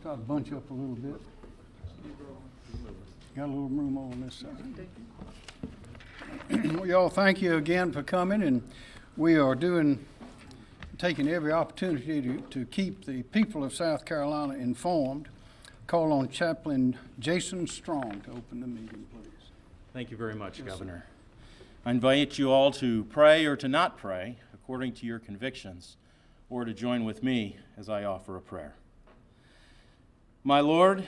Try to bunch up a little bit. Got a little room on this side. Well, y'all, thank you again for coming, and we are taking every opportunity to keep the people of South Carolina informed. Call on Chaplain Jason Strong to open the meeting, please. Thank you very much, Yes, Governor. sir. I invite you all to pray or to not pray according to your convictions, or to join with me as I offer a prayer. My Lord,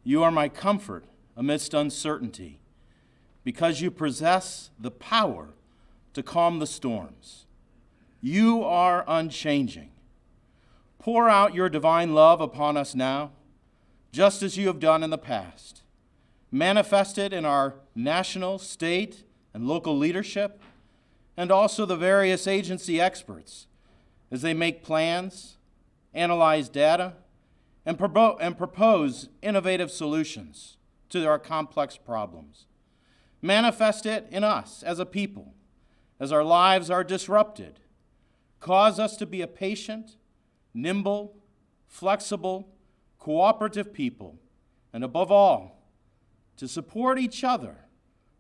you are my comfort amidst uncertainty, because you possess the power to calm the storms. You are unchanging. Pour out your divine love upon us now, just as you have done in the past. Manifest it in our national, state, and local leadership, and also the various agency experts as they make plans, analyze data, and propose innovative solutions to our complex problems. Manifest it in us as a people, as our lives are disrupted. Cause us to be a patient, nimble, flexible, cooperative people, and above all, to support each other,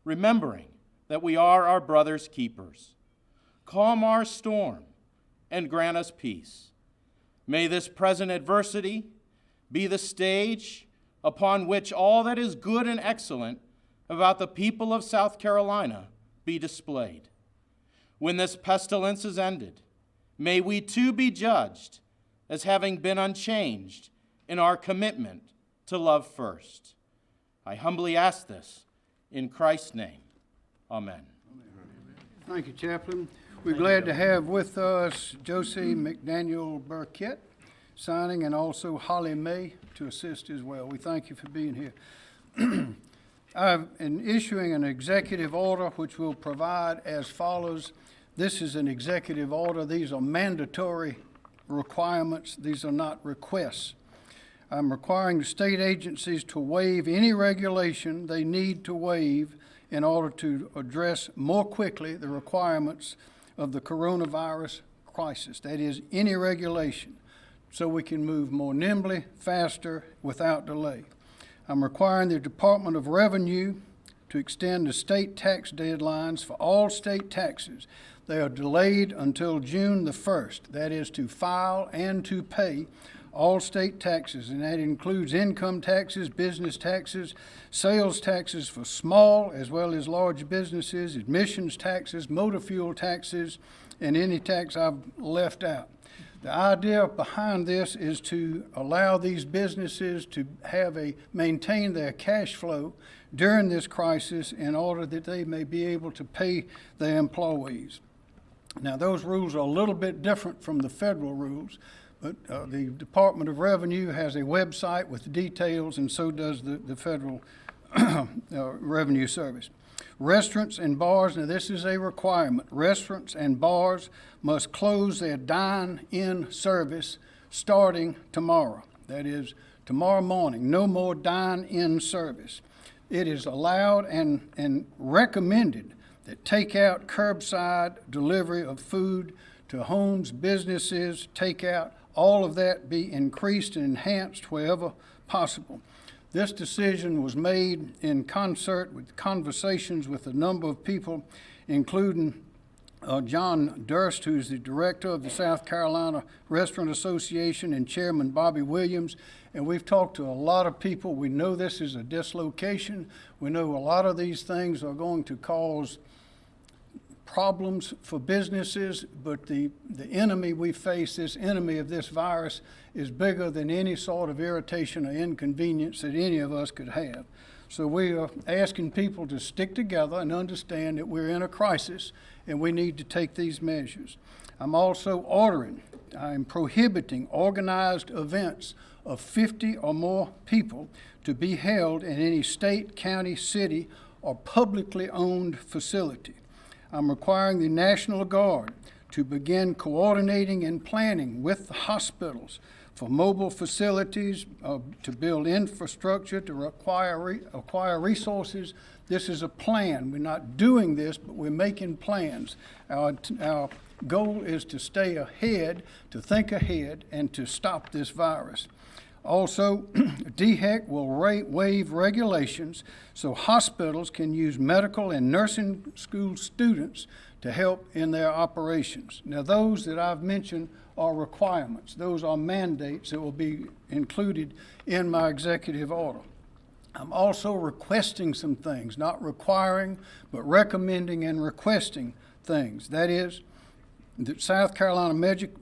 remembering that we are our brother's keepers. Calm our storm and grant us peace. May this present adversity be the stage upon which all that is good and excellent about the people of South Carolina be displayed. When this pestilence is ended, may we too be judged as having been unchanged in our commitment to love first. I humbly ask this in Christ's name. Amen. Thank you, Chaplain. We're glad to have with us Josie McDaniel Burkett signing, and also Holly May to assist as well. We thank you for being here. In issuing an executive order which will provide as follows. This is an executive order. These are mandatory requirements. These are not requests. I'm requiring the state agencies to waive any regulation they need to waive in order to address more quickly the requirements of the coronavirus crisis. That is, any regulation, so we can move more nimbly, faster, without delay. I'm requiring the Department of Revenue to extend the state tax deadlines for all state taxes. They are delayed until June the 1st. That is to file and to pay all state taxes, and that includes income taxes, business taxes, sales taxes for small as well as large businesses, admissions taxes, motor fuel taxes, and any tax I've left out. The idea behind this is to allow these businesses to maintain their cash flow during this crisis in order that they may be able to pay their employees. Now, those rules are a little bit different from the federal rules, but the Department of Revenue has a website with details, and so does the Federal Revenue Service. Restaurants and bars, now this is a requirement. Restaurants and bars must close their dine-in service starting tomorrow. That is, tomorrow morning, no more dine-in service. It is allowed and recommended that takeout, curbside delivery of food to homes, businesses, takeout, all of that be increased and enhanced wherever possible. This decision was made in concert with conversations with a number of people, including John Durst, who's the director of the South Carolina Restaurant Association, and Chairman Bobby Williams. And we've talked to a lot of people. We know this is a dislocation. We know a lot of these things are going to cause problems for businesses, but the enemy we face, this enemy of this virus, is bigger than any sort of irritation or inconvenience that any of us could have. So we are asking people to stick together and understand that we're in a crisis and we need to take these measures. I'm also I'm prohibiting organized events of 50 or more people to be held in any state, county, city, or publicly owned facility. I'm requiring the National Guard to begin coordinating and planning with the hospitals for mobile facilities, to build infrastructure, to acquire resources. This is a plan. We're not doing this, but we're making plans. Our goal is to stay ahead, to think ahead, and to stop this virus. Also, DHEC will waive regulations so hospitals can use medical and nursing school students to help in their operations. Now, those that I've mentioned are requirements. Those are mandates that will be included in my executive order. I'm also requesting some things, not requiring, but recommending and requesting things. That is, that South Carolina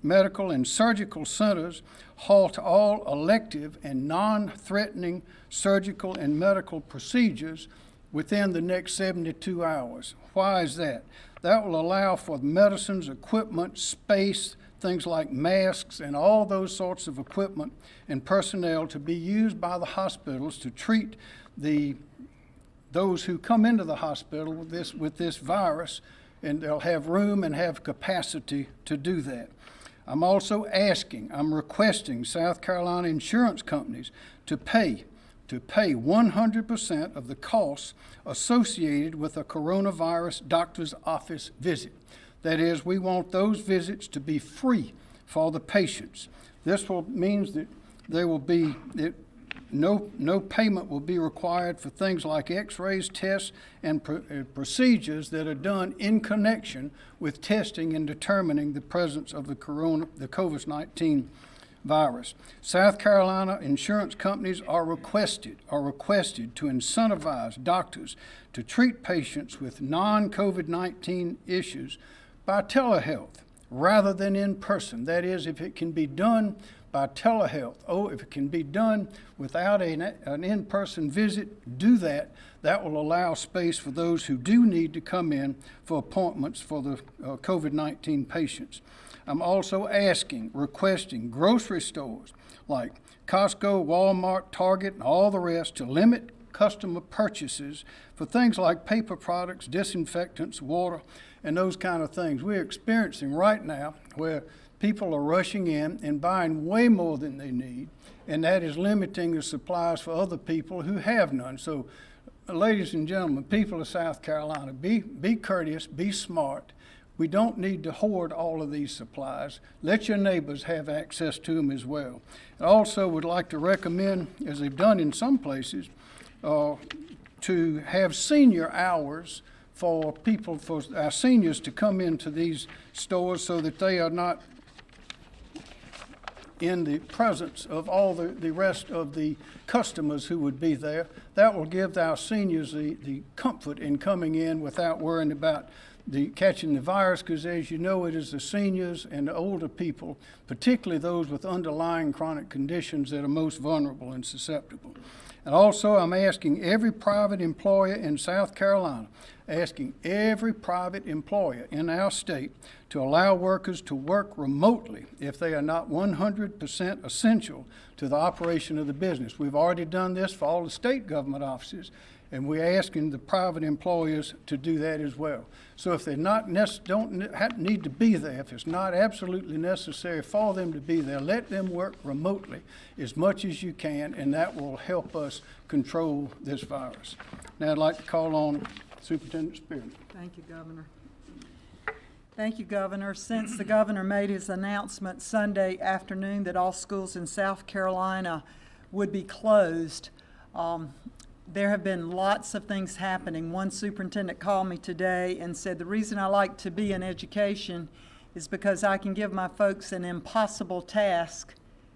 medical and surgical centers halt all elective and non-threatening surgical and medical procedures within the next 72 hours. Why is that? That will allow for medicines, equipment, space, things like masks and all those sorts of equipment and personnel to be used by the hospitals to treat those who come into the hospital with this virus, and they'll have room and have capacity to do that. I'm also I'm requesting South Carolina insurance companies to pay 100% of the costs associated with a coronavirus doctor's office visit. That is, we want those visits to be free for the patients. This means that there will be no payment will be required for things like x-rays, tests, and procedures that are done in connection with testing and determining the presence of the COVID-19 virus. South Carolina insurance companies are requested to incentivize doctors to treat patients with non-COVID-19 issues by telehealth rather than in person. That is, if it can be done by telehealth, if it can be done without an in-person visit, do that. That will allow space for those who do need to come in for appointments for the COVID-19 patients. I'm also requesting grocery stores like Costco, Walmart, Target, and all the rest to limit customer purchases for things like paper products, disinfectants, water, and those kind of things. We're experiencing right now where people are rushing in and buying way more than they need, and that is limiting the supplies for other people who have none. So, ladies and gentlemen, people of South Carolina, be courteous, be smart. We don't need to hoard all of these supplies. Let your neighbors have access to them as well. I also would like to recommend, as they've done in some places, to have senior hours for our seniors to come into these stores so that they are not in the presence of all the rest of the customers who would be there. That will give our seniors the comfort in coming in without worrying about catching the virus, because as you know, it is the seniors and the older people, particularly those with underlying chronic conditions, that are most vulnerable and susceptible. And also, I'm asking every private employer in South Carolina, asking every private employer in our state to allow workers to work remotely if they are not 100% essential to the operation of the business. We've already done this for all the state government offices, and we're asking the private employers to do that as well. So if they don't need to be there, if it's not absolutely necessary for them to be there, let them work remotely as much as you can, and that will help us control this virus. Now I'd like to call on Superintendent Spearman. Thank you, Governor. Thank you, Governor. Since the Governor made his announcement Sunday afternoon that all schools in South Carolina would be closed, there have been lots of things happening. One superintendent called me today and said, the reason I like to be in education is because I can give my folks an impossible task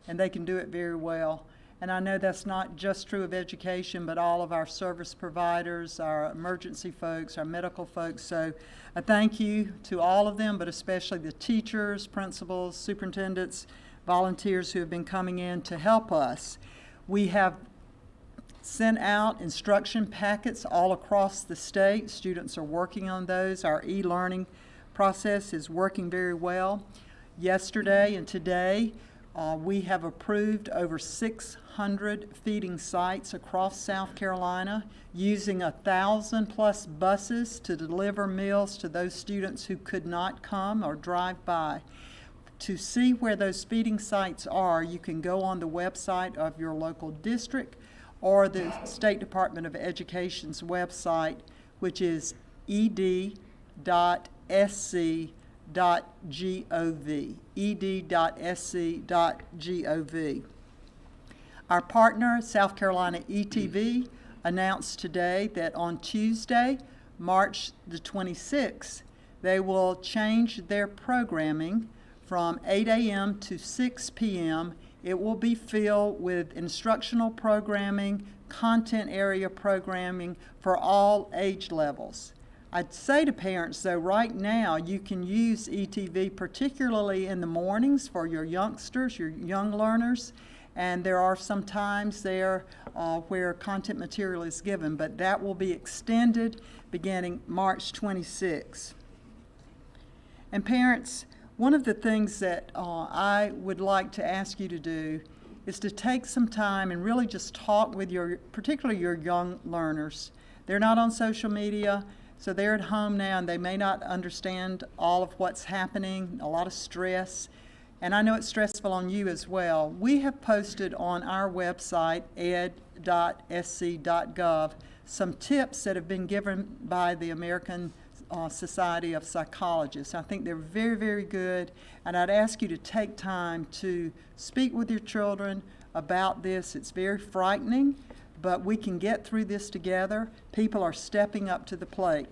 and they can do it very well. And I know that's not just true of education, but all of our service providers, our emergency folks, our medical folks. So I thank you to all of them, but especially the teachers, principals, superintendents, volunteers who have been coming in to help us. We have sent out instruction packets all across the state. Students are working on those. Our e-learning process is working very well. Yesterday and today, we have approved over 600 feeding sites across South Carolina, using 1,000+ buses to deliver meals to those students who could not come or drive by. To see where those feeding sites are, you can go on the website of your local district or the State Department of Education's website, which is ed.sc.gov, ed.sc.gov. Our partner, South Carolina ETV, announced today that on Tuesday, March the 26th, they will change their programming from 8 a.m. to 6 p.m. It will be filled with instructional programming, content area programming for all age levels. I'd say to parents, though, right now you can use ETV particularly in the mornings for your youngsters, your young learners, and there are some times there where content material is given, but that will be extended beginning March 26. And parents, one of the things that I would like to ask you to do is to take some time and really just talk with particularly your young learners. They're not on social media, so they're at home now and they may not understand all of what's happening, a lot of stress. And I know it's stressful on you as well. We have posted on our website, ed.sc.gov, some tips that have been given by the American Society of Psychologists. I think they're very, very good, and I'd ask you to take time to speak with your children about this. It's very frightening, but we can get through this together. People are stepping up to the plate.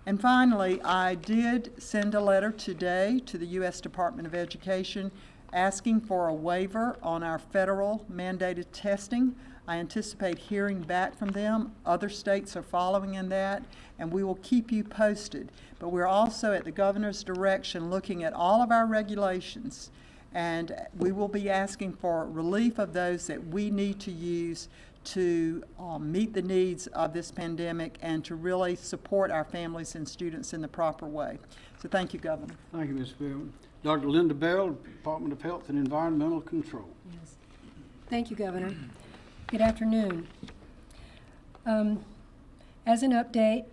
And finally, I did send a letter today to the U.S. Department of Education asking for a waiver on our federal mandated testing. I anticipate hearing back from them. Other states are following in that, and we will keep you posted. But we're also, at the governor's direction, looking at all of our regulations, and we will be asking for relief of those that we need to use to meet the needs of this pandemic and to really support our families and students in the proper way. So thank you, Governor. Thank you, Ms. Bellman. Dr. Linda Bell, Department of Health and Environmental Control. Yes. Thank you, Governor. Good afternoon. As an update,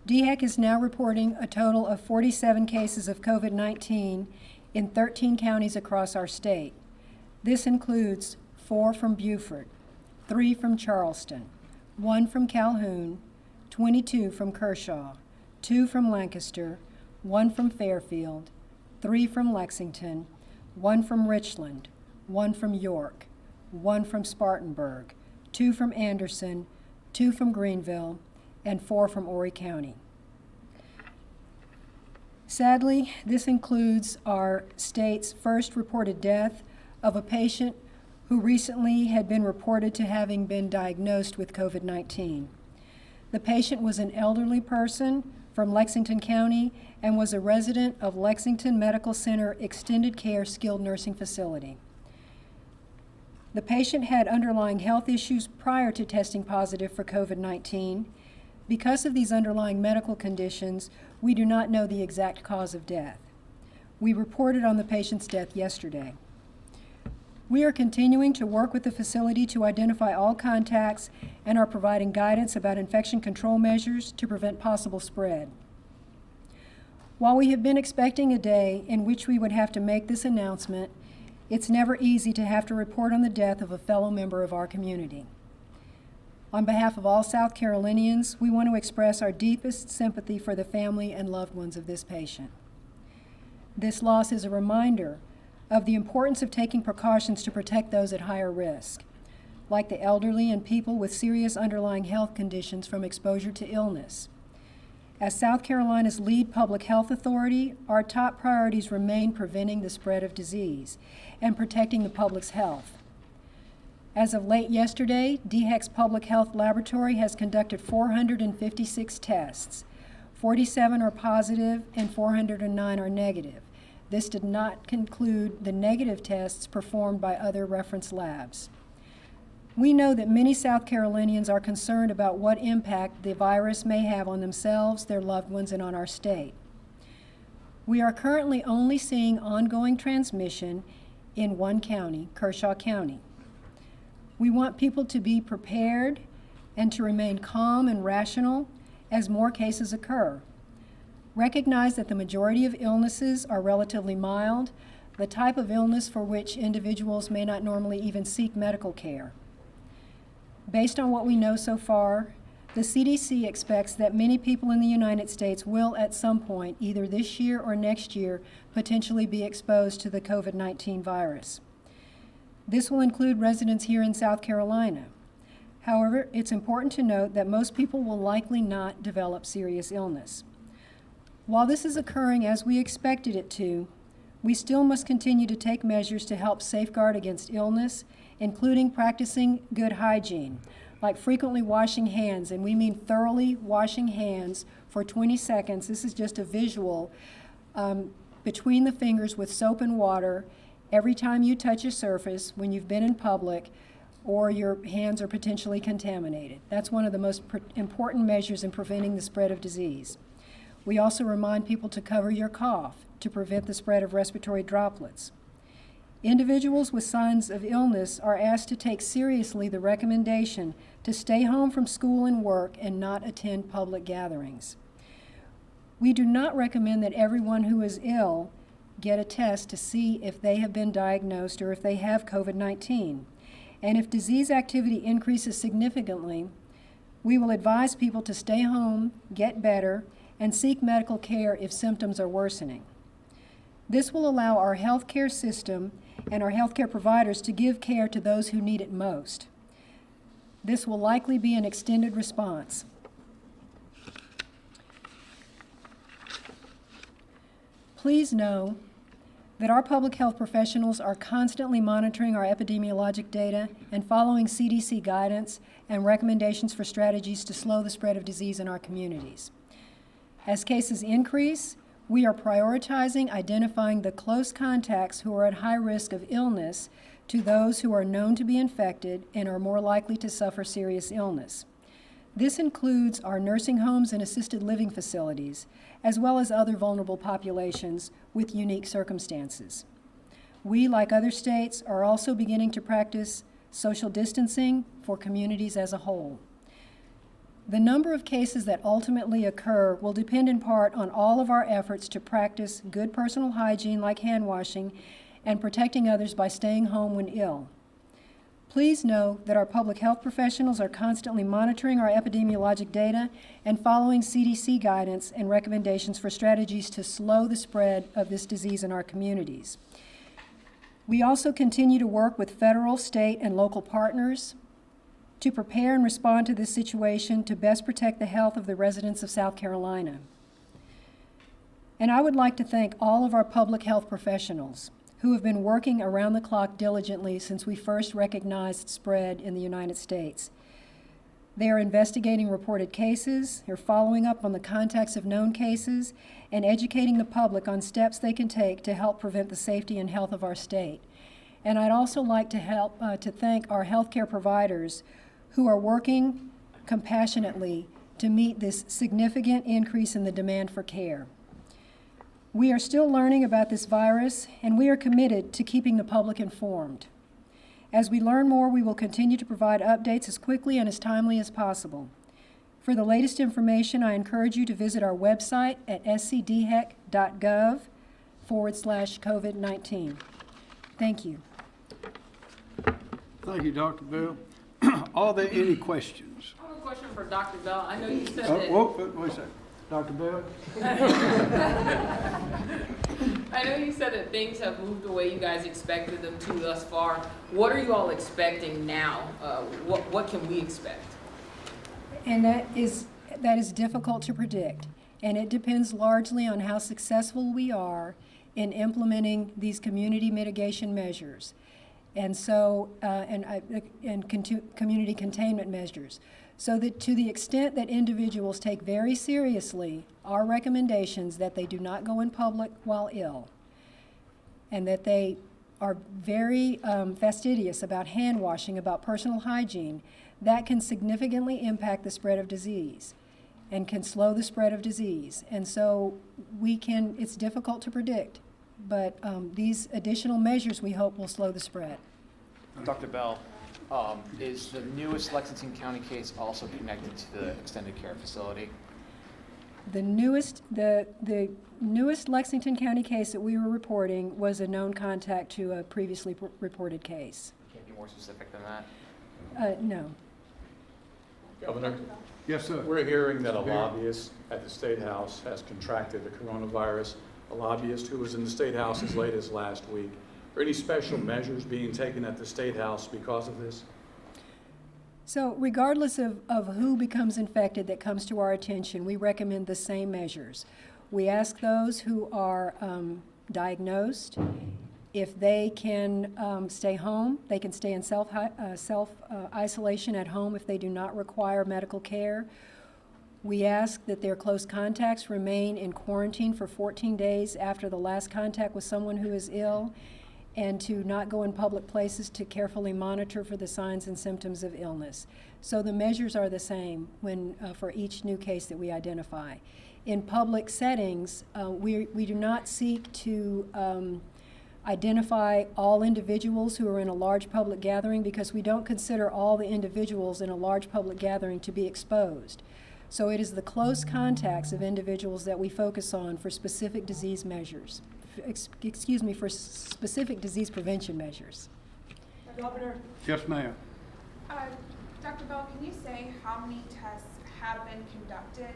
DHEC is now reporting a total of 47 cases of COVID-19 in 13 counties across our state. This includes 4 from Beaufort, 3 from Charleston, 1 from Calhoun, 22 from Kershaw, 2 from Lancaster, 1 from Fairfield, 3 from Lexington, 1 from Richland, 1 from York, 1 from Spartanburg, 2 from Anderson, 2 from Greenville, and 4 from Horry County. Sadly, this includes our state's first reported death of a patient who recently had been reported to having been diagnosed with COVID-19. The patient was an elderly person from Lexington County and was a resident of Lexington Medical Center Extended Care Skilled Nursing Facility. The patient had underlying health issues prior to testing positive for COVID-19. Because of these underlying medical conditions, we do not know the exact cause of death. We reported on the patient's death yesterday. We are continuing to work with the facility to identify all contacts and are providing guidance about infection control measures to prevent possible spread. While we have been expecting a day in which we would have to make this announcement, it's never easy to have to report on the death of a fellow member of our community. On behalf of all South Carolinians, we want to express our deepest sympathy for the family and loved ones of this patient. This loss is a reminder of the importance of taking precautions to protect those at higher risk, like the elderly and people with serious underlying health conditions from exposure to illness. As South Carolina's lead public health authority, our top priorities remain preventing the spread of disease and protecting the public's health. As of late yesterday, DHEC's Public Health Laboratory has conducted 456 tests. 47 are positive and 409 are negative. This did not conclude the negative tests performed by other reference labs. We know that many South Carolinians are concerned about what impact the virus may have on themselves, their loved ones, and on our state. We are currently only seeing ongoing transmission in one county, Kershaw County. We want people to be prepared and to remain calm and rational as more cases occur. Recognize that the majority of illnesses are relatively mild, the type of illness for which individuals may not normally even seek medical care. Based on what we know so far, the CDC expects that many people in the United States will at some point, either this year or next year, potentially be exposed to the COVID-19 virus. This will include residents here in South Carolina. However, it's important to note that most people will likely not develop serious illness. While this is occurring as we expected it to, we still must continue to take measures to help safeguard against illness, including practicing good hygiene, like frequently washing hands, and we mean thoroughly washing hands for 20 seconds. This is just a visual between the fingers with soap and water every time you touch a surface when you've been in public or your hands are potentially contaminated. That's one of the most important measures in preventing the spread of disease. We also remind people to cover your cough to prevent the spread of respiratory droplets. Individuals with signs of illness are asked to take seriously the recommendation to stay home from school and work and not attend public gatherings. We do not recommend that everyone who is ill get a test to see if they have been diagnosed or if they have COVID-19. And if disease activity increases significantly, we will advise people to stay home, get better, and seek medical care if symptoms are worsening. This will allow our healthcare system and our healthcare providers to give care to those who need it most. This will likely be an extended response. Please know that our public health professionals are constantly monitoring our epidemiologic data and following CDC guidance and recommendations for strategies to slow the spread of disease in our communities. As cases increase, we are prioritizing identifying the close contacts who are at high risk of illness to those who are known to be infected and are more likely to suffer serious illness. This includes our nursing homes and assisted living facilities, as well as other vulnerable populations with unique circumstances. We, like other states, are also beginning to practice social distancing for communities as a whole. The number of cases that ultimately occur will depend in part on all of our efforts to practice good personal hygiene like hand washing and protecting others by staying home when ill. Please know that our public health professionals are constantly monitoring our epidemiologic data and following CDC guidance and recommendations for strategies to slow the spread of this disease in our communities. We also continue to work with federal, state, and local partners to prepare and respond to this situation to best protect the health of the residents of South Carolina. And I would like to thank all of our public health professionals who have been working around the clock diligently since we first recognized spread in the United States. They are investigating reported cases, they're following up on the contacts of known cases, and educating the public on steps they can take to help prevent the safety and health of our state. And I'd also like to thank our healthcare providers who are working compassionately to meet this significant increase in the demand for care. We are still learning about this virus, and we are committed to keeping the public informed. As we learn more, we will continue to provide updates as quickly and as timely as possible. For the latest information, I encourage you to visit our website at scdhec.gov/COVID-19. Thank you. Thank you, Dr. Bell. Are there any questions? I have a question for Dr. Bell. I know you said Wait a second. Dr. Bell? I know you said that things have moved the way you guys expected them to thus far. What are you all expecting now? What can we expect? And that is difficult to predict. And it depends largely on how successful we are in implementing these community mitigation measures. And so, community containment measures. So that to the extent that individuals take very seriously our recommendations that they do not go in public while ill, and that they are very fastidious about hand washing, about personal hygiene, that can significantly impact the spread of disease and can slow the spread of disease. And so it's difficult to predict, but these additional measures we hope will slow the spread. Dr. Bell, is the newest Lexington County case also connected to the extended care facility? The newest Lexington County case that we were reporting was a known contact to a previously reported case. Can't be more specific than that? No. Governor, Yes, sir. we're hearing that a lobbyist at the State House has contracted the coronavirus. A lobbyist who was in the State House as late as last week. Are any special measures being taken at the State House because of this? So regardless of who becomes infected that comes to our attention, we recommend the same measures. We ask those who are diagnosed, if they can stay home, they can stay in self-isolation at home if they do not require medical care. We ask that their close contacts remain in quarantine for 14 days after the last contact with someone who is ill, and to not go in public places, to carefully monitor for the signs and symptoms of illness. So the measures are the same for each new case that we identify. In public settings, we do not seek to identify all individuals who are in a large public gathering, because we don't consider all the individuals in a large public gathering to be exposed. So it is the close contacts of individuals that we focus on for specific disease measures. For specific disease prevention measures. Governor. Yes, ma'am. Dr. Bell, can you say how many tests have been conducted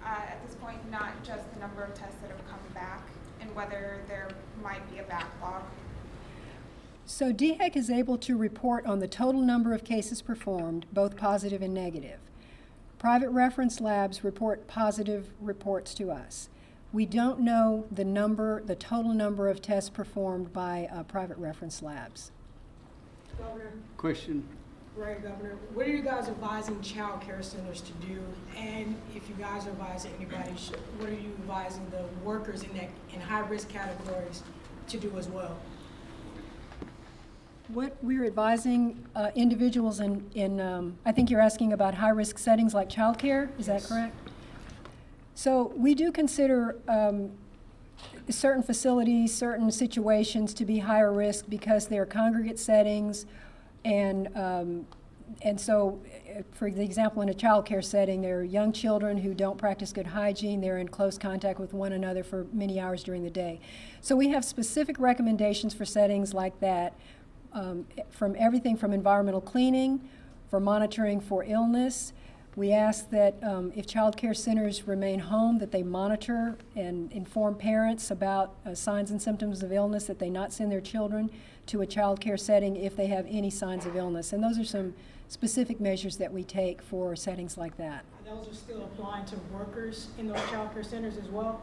at this point, not just the number of tests that have come back, and whether there might be a backlog? So DHEC is able to report on the total number of cases performed, both positive and negative. Private reference labs report positive reports to us. We don't know the total number of tests performed by private reference labs. Governor. Question. Right, Governor. What are you guys advising child care centers to do? And if you guys are advising anybody, what are you advising the workers in high-risk categories to do as well? What we're advising individuals in I think you're asking about high-risk settings like childcare, is that correct? So we do consider certain facilities, certain situations to be higher risk because they're congregate settings, and so, for example, in a child care setting, there are young children who don't practice good hygiene. They're in close contact with one another for many hours during the day. So we have specific recommendations for settings like that, from everything from environmental cleaning, for monitoring for illness. We ask that if child care centers remain home, that they monitor and inform parents about signs and symptoms of illness, that they not send their children to a child care setting if they have any signs of illness. And those are some specific measures that we take for settings like that. Those are still applying to workers in those child care centers as well?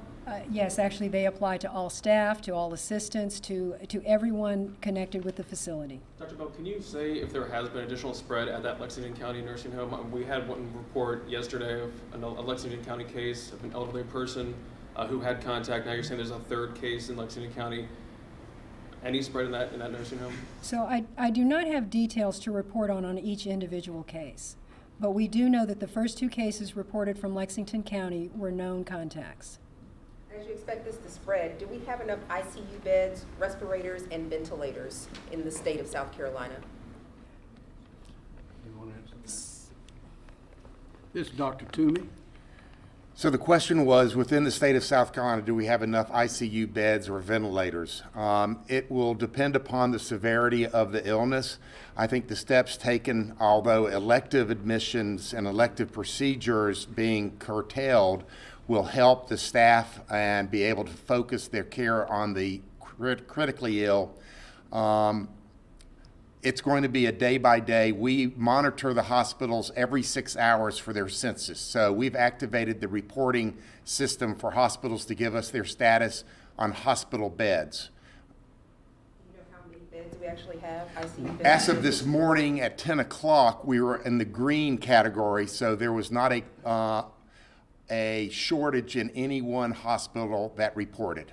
Yes, actually they apply to all staff, to all assistants, to everyone connected with the facility. Dr. Bell, can you say if there has been additional spread at that Lexington County nursing home? We had one report yesterday of a Lexington County case of an elderly person who had contact. Now you're saying there's a third case in Lexington County. Any spread in that nursing home? So I do not have details to report on each individual case, but we do know that the first two cases reported from Lexington County were known contacts. As you expect this to spread, do we have enough ICU beds, respirators, and ventilators in the state of South Carolina? You want to answer that? This is Dr. Toomey. So the question was, within the state of South Carolina, do we have enough ICU beds or ventilators? It will depend upon the severity of the illness. I think the steps taken, although elective admissions and elective procedures being curtailed, will help the staff and be able to focus their care on the critically ill. It's going to be a day by day. We monitor the hospitals every 6 hours for their census. So we've activated the reporting system for hospitals to give us their status on hospital beds. Do you know how many beds we actually have, ICU beds? As of this morning at 10 o'clock, we were in the green category, so there was not a shortage in any one hospital that reported.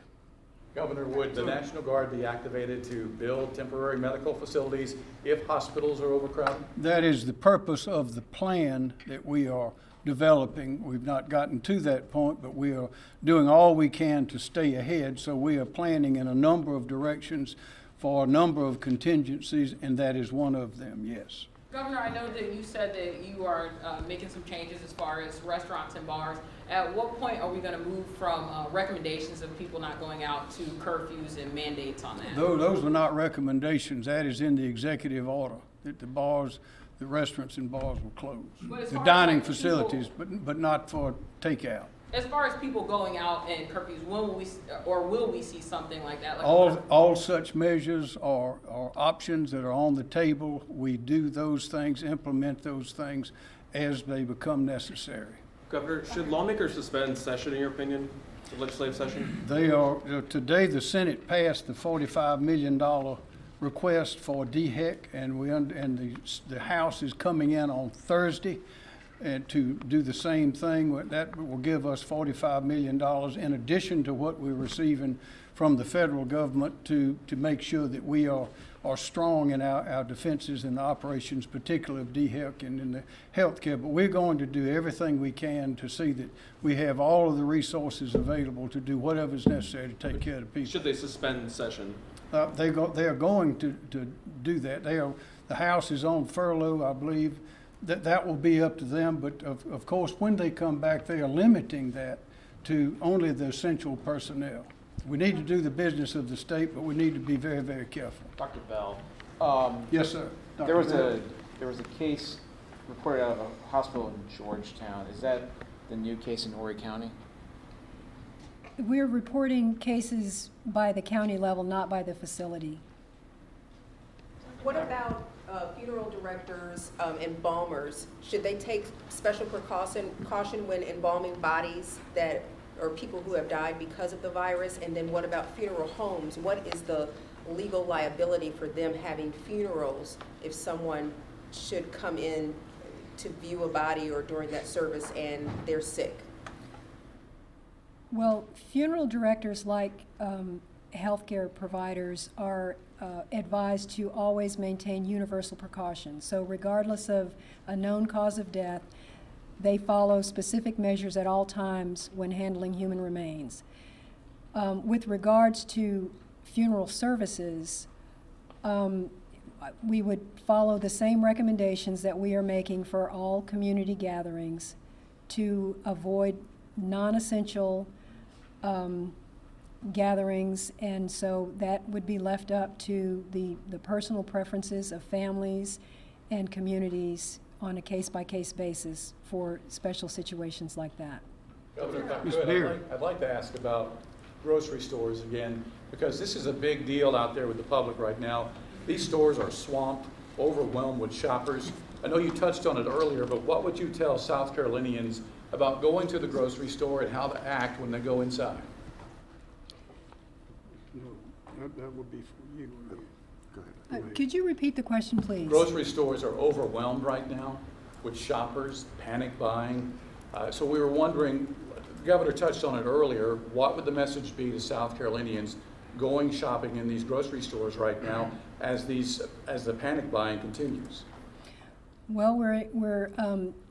Governor, would the National Guard be activated to build temporary medical facilities if hospitals are overcrowded? That is the purpose of the plan that we are developing. We've not gotten to that point, but we are doing all we can to stay ahead. So we are planning in a number of directions for a number of contingencies, and that is one of them, yes. Governor, I know that you said that you are making some changes as far as restaurants and bars. At what point are we going to move from recommendations of people not going out to curfews and mandates on that? Those are not recommendations. That is in the executive order, that the restaurants and bars will close. The dining facilities, but not for takeout. As far as people going out and curfews, when will we, will we see something like that? Like All such measures are options that are on the table. We do those things, implement those things as they become necessary. Governor, should lawmakers suspend session in your opinion, the legislative session? They are, today the Senate passed the $45 million request for DHEC, and the House is coming in on Thursday and to do the same thing. That will give us $45 million in addition to what we're receiving from the federal government to make sure that we are strong in our defenses and the operations, particularly of DHEC and in the healthcare. But we're going to do everything we can to see that we have all of the resources available to do whatever is necessary to take care of the people. Should they suspend session? They are going to do that. The House is on furlough, I believe. That will be up to them. But of course, when they come back, they are limiting that to only the essential personnel. We need to do the business of the state, but we need to be very, very careful. Dr. Bell. Yes, sir. There was a case reported out of a hospital in Georgetown. Is that the new case in Horry County? We're reporting cases by the county level, not by the facility. What about funeral directors, embalmers? Should they take special caution when embalming bodies that or people who have died because of the virus? And then what about funeral homes? What is the legal liability for them having funerals if someone should come in to view a body or during that service and they're sick? Well, funeral directors, like healthcare providers, are advised to always maintain universal precautions. So regardless of a known cause of death, they follow specific measures at all times when handling human remains. With regards to funeral services, we would follow the same recommendations that we are making for all community gatherings to avoid non-essential gatherings, and so that would be left up to the personal preferences of families and communities on a case-by-case basis for special situations like that. Governor, if I could, I'd like to ask about grocery stores again, because this is a big deal out there with the public right now. These stores are swamped, overwhelmed with shoppers. I know you touched on it earlier, but what would you tell South Carolinians about going to the grocery store and how to act when they go inside? That would be for you. Go ahead. Could you repeat the question, please? Grocery stores are overwhelmed right now with shoppers, panic buying. So we were wondering, the governor touched on it earlier, what would the message be to South Carolinians going shopping in these grocery stores right now as the panic buying continues? Well, we're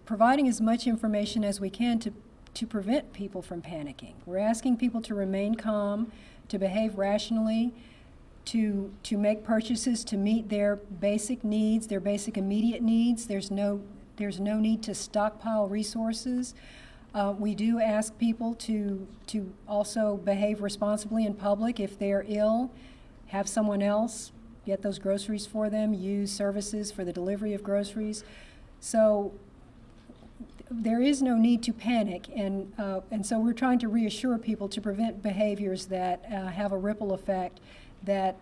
providing as much information as we can to prevent people from panicking. We're asking people to remain calm, to behave rationally, to make purchases to meet their basic needs, their basic immediate needs. There's no need to stockpile resources. We do ask people to also behave responsibly in public. If they're ill, have someone else get those groceries for them, use services for the delivery of groceries. So there is no need to panic, and so we're trying to reassure people to prevent behaviors that have a ripple effect that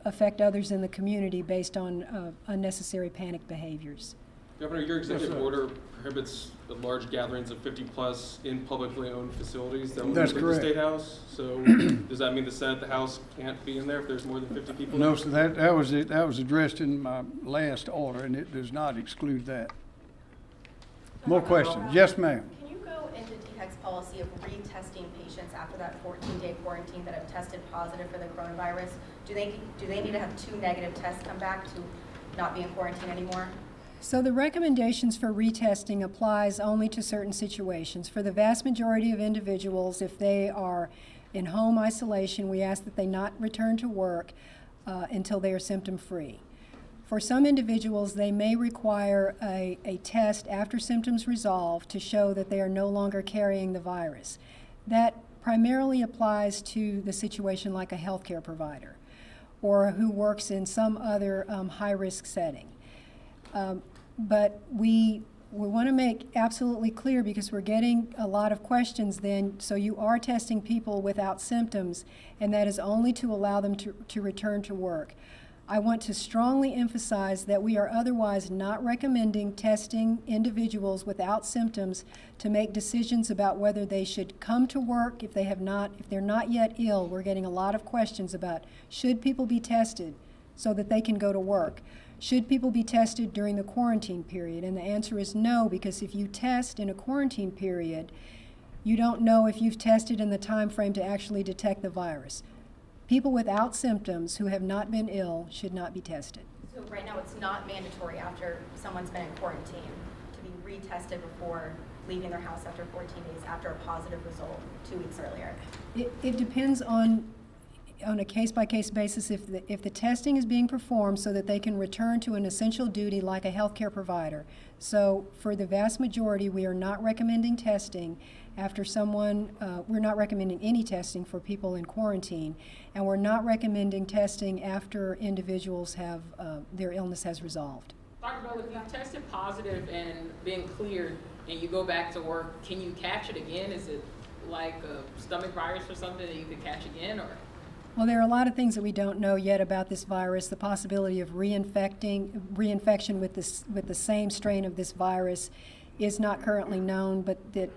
affect others in the community based on unnecessary panic behaviors. Governor, your executive order prohibits the large gatherings of 50 plus in publicly owned facilities. That would include the State House. So does that mean the Senate, the House can't be in there if there's more than 50 people? No, so that was it. That was addressed in my last order, and it does not exclude that. More questions? Yes, ma'am. Can you go into DHEC's policy of retesting patients after that 14-day quarantine that have tested positive for the coronavirus? Do they need to have 2 negative tests come back to not be in quarantine anymore? So the recommendations for retesting applies only to certain situations. For the vast majority of individuals, if they are in home isolation, we ask that they not return to work until they are symptom-free. For some individuals, they may require a test after symptoms resolve to show that they are no longer carrying the virus. That primarily applies to the situation like a healthcare provider or who works in some other high-risk setting. But we We want to make absolutely clear, because we're getting a lot of questions then, so you are testing people without symptoms, and that is only to allow them to return to work. I want to strongly emphasize that we are otherwise not recommending testing individuals without symptoms to make decisions about whether they should come to work if they're not yet ill. We're getting a lot of questions about, should people be tested so that they can go to work? Should people be tested during the quarantine period? And the answer is no, because if you test in a quarantine period, you don't know if you've tested in the time frame to actually detect the virus. People without symptoms who have not been ill should not be tested. So right now, it's not mandatory after someone's been in quarantine to be retested before leaving their house after 14 days after a positive result 2 weeks earlier. It depends on a case-by-case basis if the testing is being performed so that they can return to an essential duty like a healthcare provider. So for the vast majority, we are not recommending testing after we're not recommending any testing for people in quarantine, and we're not recommending testing after individuals have, their illness has resolved. Dr. Bell, if you tested positive and been cleared and you go back to work, can you catch it again? Is it like a stomach virus or something that you could catch again, or? Well, there are a lot of things that we don't know yet about this virus. The possibility of reinfection with the same strain of this virus is not currently known, but that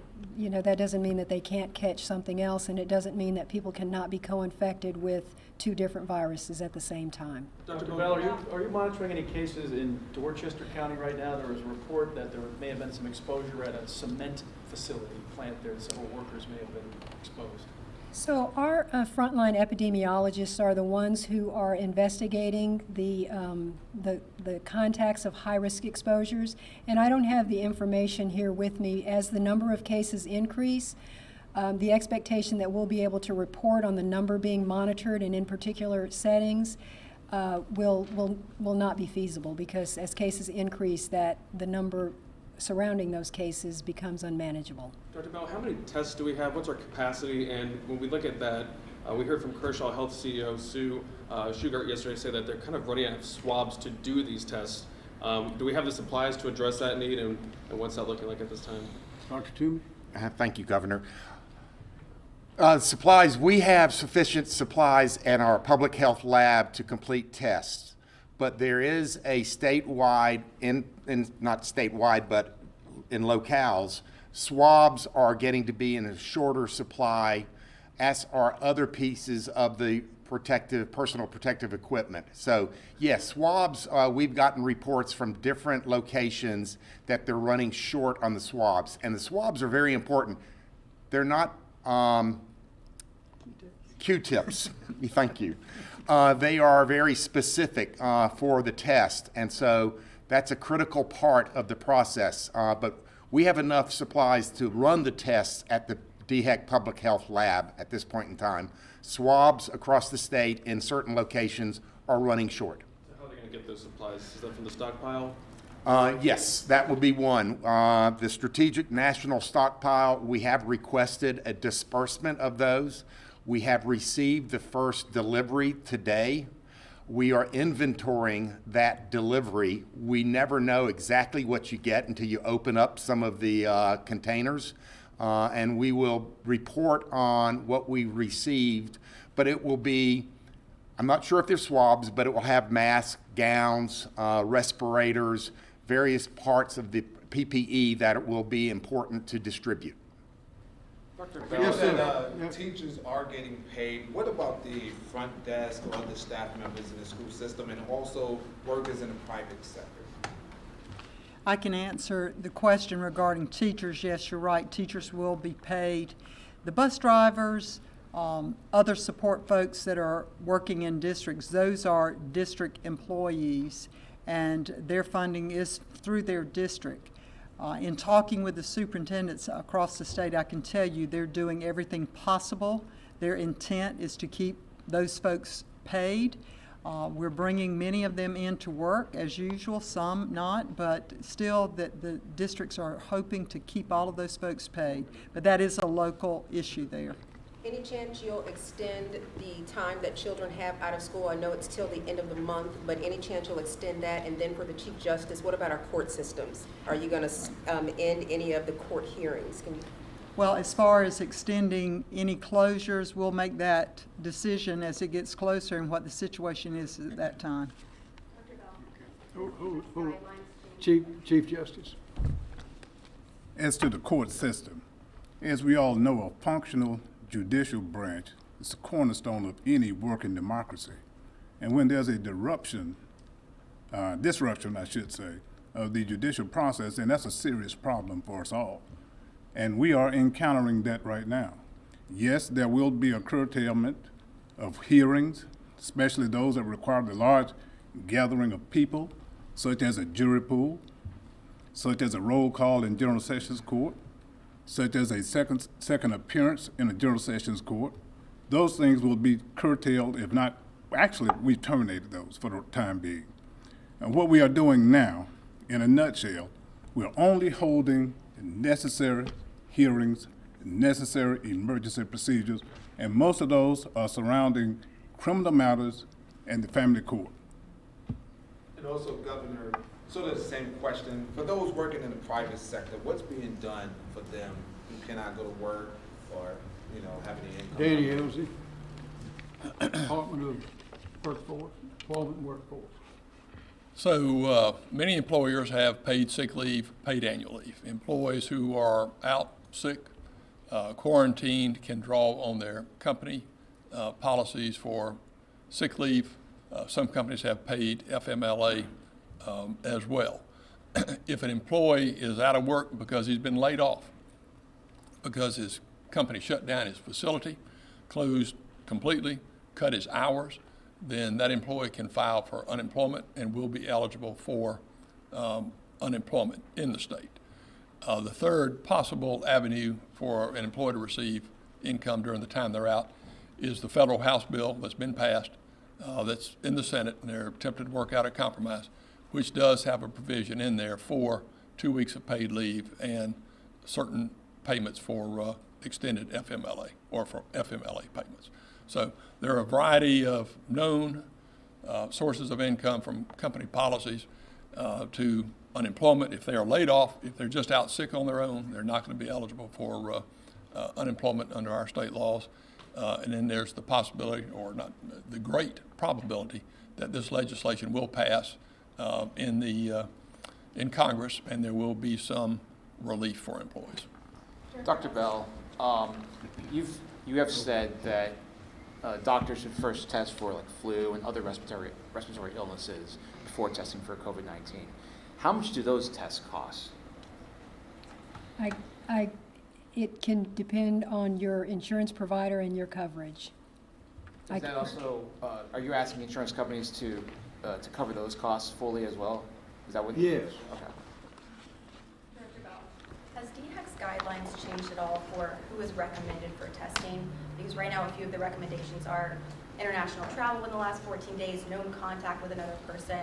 doesn't mean that they can't catch something else, and it doesn't mean that people cannot be co-infected with two different viruses at the same time. Dr. Bell, are you monitoring any cases in Dorchester County right now? There was a report that there may have been some exposure at a cement facility plant there. Several workers may have been exposed. So our frontline epidemiologists are the ones who are investigating the contacts of high-risk exposures, and I don't have the information here with me. As the number of cases increase, the expectation that we'll be able to report on the number being monitored and in particular settings will not be feasible, because as cases increase, that the number surrounding those cases becomes unmanageable. Dr. Bell, how many tests do we have? What's our capacity? And when we look at that, we heard from Kershaw Health CEO Sue Shugart yesterday say that they're kind of running out of swabs to do these tests. Do we have the supplies to address that need, and what's that looking like at this time? Dr. Toomey? Thank you, Governor. Supplies, we have sufficient supplies in our public health lab to complete tests. But there is a statewide, not statewide, but in locales, swabs are getting to be in a shorter supply, as are other pieces of the personal protective equipment. So yes, swabs, we've gotten reports from different locations that they're running short on the swabs. And the swabs are very important. They're not Q-tips. Thank you. They are very specific for the test, and so that's a critical part of the process. But we have enough supplies to run the tests at the DHEC Public Health Lab at this point in time. Swabs across the state in certain locations are running short. So how are they going to get those supplies? Is that from the stockpile? Yes, that would be one. The Strategic National Stockpile, we have requested a disbursement of those. We have received the first delivery today. We are inventorying that delivery. We never know exactly what you get until you open up some of the containers, and we will report on what we received, but it will be, I'm not sure if they're swabs, but it will have masks, gowns, respirators, various parts of the PPE that it will be important to distribute. Yes, sir. Teachers are getting paid. What about the front desk or other staff members in the school system, and also workers in the private sector? I can answer the question regarding teachers. Yes, you're right. Teachers will be paid. The bus drivers, other support folks that are working in districts, those are district employees, and their funding is through their district. In talking with the superintendents across the state, I can tell you they're doing everything possible. Their intent is to keep those folks paid. We're bringing many of them into work as usual, some not, but still the districts are hoping to keep all of those folks paid. But that is a local issue there. Any chance you'll extend the time that children have out of school? I know it's till the end of the month, but any chance you'll extend that? And then for the Chief Justice, what about our court systems? Are you going to end any of the court hearings? Can you? Well, as far as extending any closures, we'll make that decision as it gets closer and what the situation is at that time. Chief Justice. As to the court system, as we all know, a functional judicial branch is the cornerstone of any working democracy. And when there's a disruption, I should say, of the judicial process, then that's a serious problem for us all. And we are encountering that right now. Yes, there will be a curtailment of hearings, especially those that require the large gathering of people, such as a jury pool, such as a roll call in General Sessions Court, such as a second appearance in a General Sessions Court. Those things will be curtailed, if not, actually, we terminated those for the time being. And what we are doing now, in a nutshell, we're only holding necessary hearings, necessary emergency procedures, and most of those are surrounding criminal matters and the family court. And also, Governor, sort of the same question, for those working in the private sector, what's being done for them who cannot go to work or, have any income? Danny Elsie, Department of Workforce, Employment and Workforce. So many employers have paid sick leave, paid annual leave. Employees who are out sick, quarantined, can draw on their company policies for sick leave. Some companies have paid FMLA as well. If an employee is out of work because he's been laid off, because his company shut down his facility, closed completely, cut his hours, then that employee can file for unemployment and will be eligible for unemployment in the state. The third possible avenue for an employee to receive income during the time they're out is the federal House bill that's been passed, that's in the Senate, and they're attempting to work out a compromise, which does have a provision in there for 2 weeks of paid leave and certain payments for extended FMLA or for FMLA payments. So there are a variety of known sources of income, from company policies to unemployment. If they are laid off, if they're just out sick on their own, they're not going to be eligible for unemployment under our state laws. And then there's the possibility, or not, the great probability, that this legislation will pass in Congress, and there will be some relief for employees. Dr. Bell, you have said that doctors should first test for like flu and other respiratory illnesses before testing for COVID-19. How much do those tests cost? It can depend on your insurance provider and your coverage. Is that also, are you asking insurance companies to cover those costs fully as well? Is that what? Yes. Okay. Dr. Bell, has DHEC's guidelines changed at all for who is recommended for testing? Because right now, a few of the recommendations are international travel in the last 14 days, known contact with another person,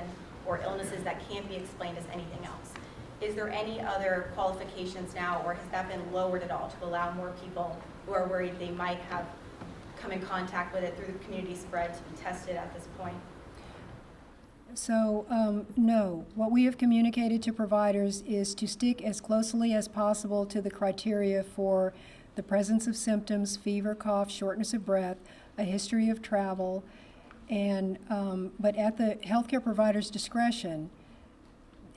or illnesses that can't be explained as anything else. Is there any other qualifications now, or has that been lowered at all to allow more people who are worried they might have come in contact with it through the community spread to be tested at this point? So, no. What we have communicated to providers is to stick as closely as possible to the criteria for the presence of symptoms, fever, cough, shortness of breath, a history of travel, and but at the healthcare provider's discretion,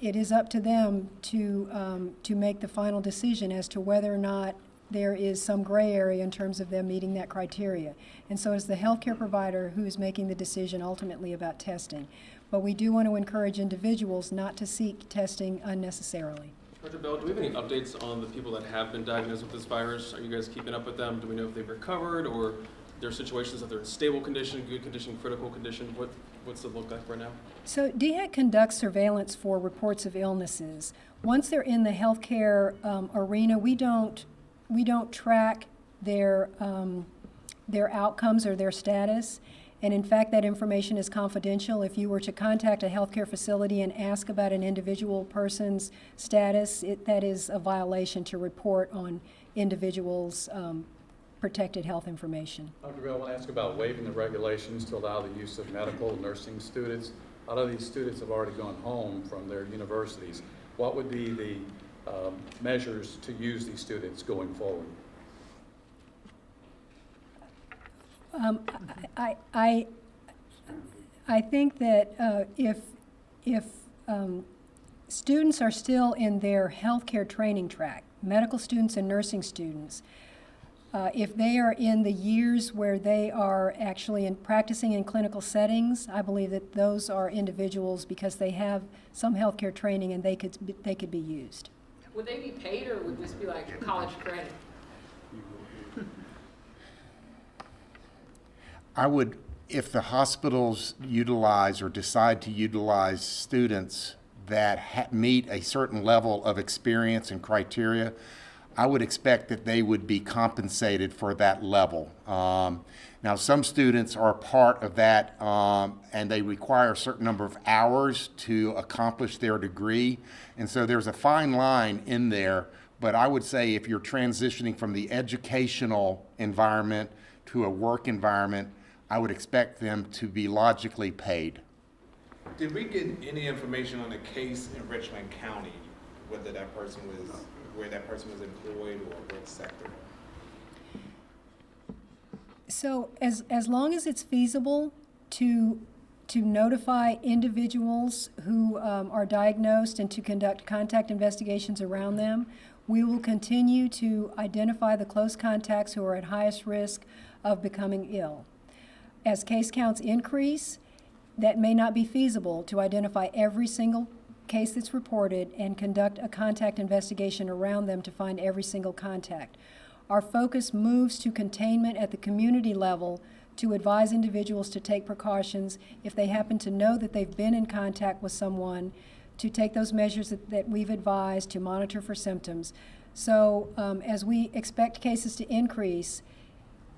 it is up to them to make the final decision as to whether or not there is some gray area in terms of them meeting that criteria. And so it's the healthcare provider who is making the decision ultimately about testing. But we do want to encourage individuals not to seek testing unnecessarily. Dr. Bell, do we have any updates on the people that have been diagnosed with this virus? Are you guys keeping up with them? Do we know if they've recovered, or there are situations that they're in stable condition, good condition, critical condition? What's it look like right now? So DHEC conducts surveillance for reports of illnesses. Once they're in the healthcare arena, we don't track their outcomes or their status. And in fact, that information is confidential. If you were to contact a healthcare facility and ask about an individual person's status, that is a violation to report on individuals' protected health information. Dr. Bell, I want to ask about waiving the regulations to allow the use of medical and nursing students. A lot of these students have already gone home from their universities. What would be the measures to use these students going forward? I think that if students are still in their healthcare training track, medical students and nursing students, if they are in the years where they are actually practicing in clinical settings, I believe that those are individuals because they have some healthcare training and they could be used. Would they be paid or would this be like college credit? I would, if the hospitals utilize or decide to utilize students that meet a certain level of experience and criteria, I would expect that they would be compensated for that level. Now, some students are part of that and they require a certain number of hours to accomplish their degree. And so there's a fine line in there, but I would say if you're transitioning from the educational environment to a work environment, I would expect them to be logically paid. Did we get any information on the case in Richland County, whether that person was, where that person was employed or what sector? So as long as it's feasible to notify individuals who are diagnosed and to conduct contact investigations around them, we will continue to identify the close contacts who are at highest risk of becoming ill. As case counts increase, that may not be feasible to identify every single case that's reported and conduct a contact investigation around them to find every single contact. Our focus moves to containment at the community level to advise individuals to take precautions if they happen to know that they've been in contact with someone, to take those measures that we've advised, to monitor for symptoms. So as we expect cases to increase,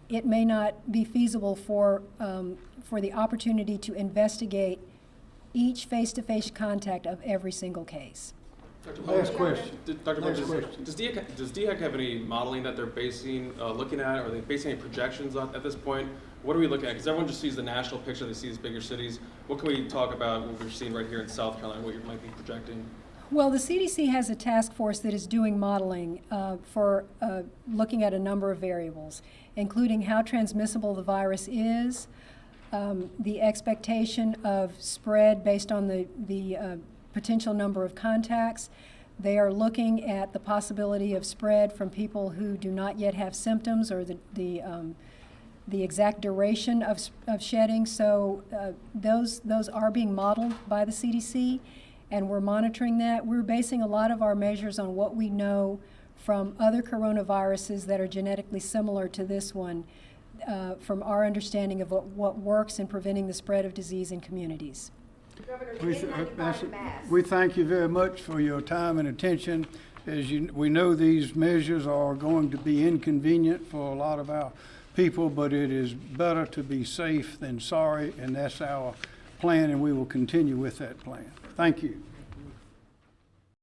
it may not be feasible for the opportunity to investigate each face-to-face contact of every single case. Last question. Dr. Bell, does DHEC have any modeling that they're basing, looking at? Are they basing any projections at this point? What are we looking at? Because everyone just sees the national picture, they see these bigger cities. What can we talk about what we're seeing right here in South Carolina, what you might be projecting? Well, the CDC has a task force that is doing modeling for looking at a number of variables, including how transmissible the virus is, the expectation of spread based on the potential number of contacts. They are looking at the possibility of spread from people who do not yet have symptoms or the exact duration of shedding. So those are being modeled by the CDC, and we're monitoring that. We're basing a lot of our measures on what we know from other coronaviruses that are genetically similar to this one, from our understanding of what works in preventing the spread of disease in communities. We thank you very much for your time and attention. As we know, these measures are going to be inconvenient for a lot of our people, but it is better to be safe than sorry, and that's our plan, and we will continue with that plan. Thank you.